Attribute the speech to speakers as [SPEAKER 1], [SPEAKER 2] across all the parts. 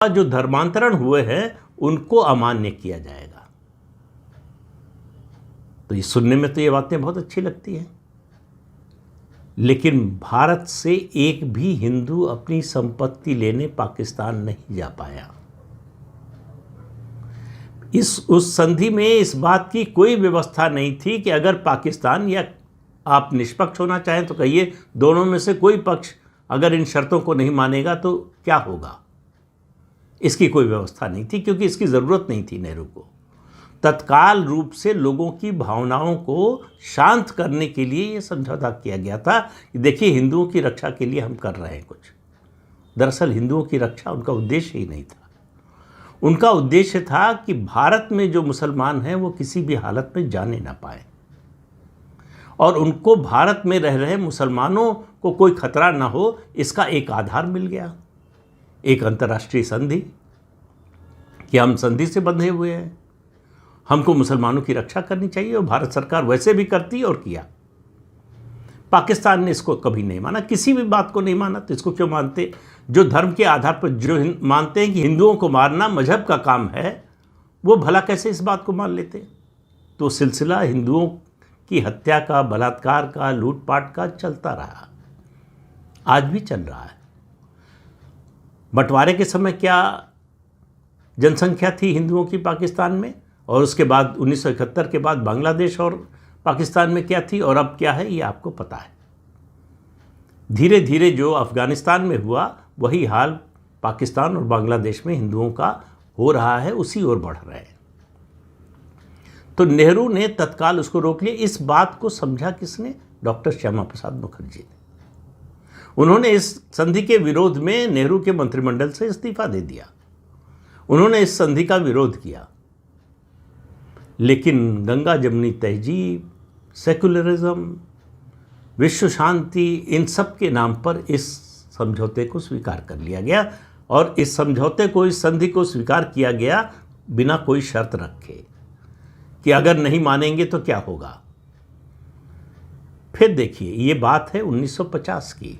[SPEAKER 1] जो धर्मांतरण हुए हैं उनको अमान्य किया जाएगा। तो ये सुनने में तो ये बातें बहुत अच्छी लगती हैं, लेकिन भारत से एक भी हिंदू अपनी संपत्ति लेने पाकिस्तान नहीं जा पाया। उस संधि में इस बात की कोई व्यवस्था नहीं थी कि अगर पाकिस्तान, या आप निष्पक्ष होना चाहें तो कहिए दोनों में से कोई पक्ष अगर इन शर्तों को नहीं मानेगा तो क्या होगा, इसकी कोई व्यवस्था नहीं थी, क्योंकि इसकी ज़रूरत नहीं थी। नेहरू को तत्काल रूप से लोगों की भावनाओं को शांत करने के लिए ये समझौता किया गया था कि देखिए हिंदुओं की रक्षा के लिए हम कर रहे हैं कुछ। दरअसल हिंदुओं की रक्षा उनका उद्देश्य ही नहीं था। उनका उद्देश्य था कि भारत में जो मुसलमान हैं वो किसी भी हालत में जाने ना पाए, और उनको भारत में रह रहे मुसलमानों को कोई खतरा ना हो, इसका एक आधार मिल गया, एक अंतर्राष्ट्रीय संधि, कि हम संधि से बंधे हुए हैं, हमको मुसलमानों की रक्षा करनी चाहिए, और भारत सरकार वैसे भी करती और किया। पाकिस्तान ने इसको कभी नहीं माना, किसी भी बात को नहीं माना। तो इसको क्यों मानते? जो धर्म के आधार पर जो मानते हैं कि हिंदुओं को मारना मजहब का काम है, वो भला कैसे इस बात को मान लेते? तो सिलसिला हिंदुओं की हत्या का, बलात्कार का, लूटपाट का चलता रहा, आज भी चल रहा है। बंटवारे के समय क्या जनसंख्या थी हिंदुओं की पाकिस्तान में, और उसके बाद 1971 के बाद बांग्लादेश और पाकिस्तान में क्या थी, और अब क्या है, ये आपको पता है। धीरे धीरे जो अफ़गानिस्तान में हुआ वही हाल पाकिस्तान और बांग्लादेश में हिंदुओं का हो रहा है, उसी ओर बढ़ रहे हैं। तो नेहरू ने तत्काल उसको रोक लिया। इस बात को समझा किसने? डॉक्टर श्यामा प्रसाद मुखर्जी ने। उन्होंने इस संधि के विरोध में नेहरू के मंत्रिमंडल से इस्तीफा दे दिया। उन्होंने इस संधि का विरोध किया, लेकिन गंगा जमुनी तहजीब, सेकुलरिज्म, विश्व शांति, इन सब के नाम पर इस समझौते को स्वीकार कर लिया गया, और इस समझौते को, इस संधि को स्वीकार किया गया बिना कोई शर्त रखे कि अगर नहीं मानेंगे तो क्या होगा। फिर देखिए, ये बात है 1950 की।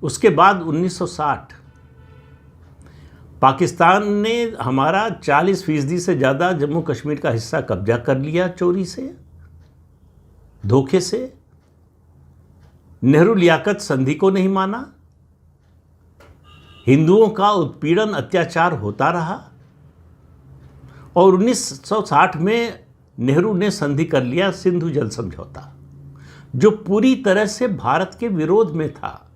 [SPEAKER 1] उसके बाद 1960 पाकिस्तान ने हमारा 40% से ज़्यादा जम्मू कश्मीर का हिस्सा कब्जा कर लिया, चोरी से, धोखे से। नेहरू लियाकत संधि को नहीं माना, हिंदुओं का उत्पीड़न, अत्याचार होता रहा, और 1960 में नेहरू ने संधि कर लिया सिंधु जल समझौता, जो पूरी तरह से भारत के विरोध में था।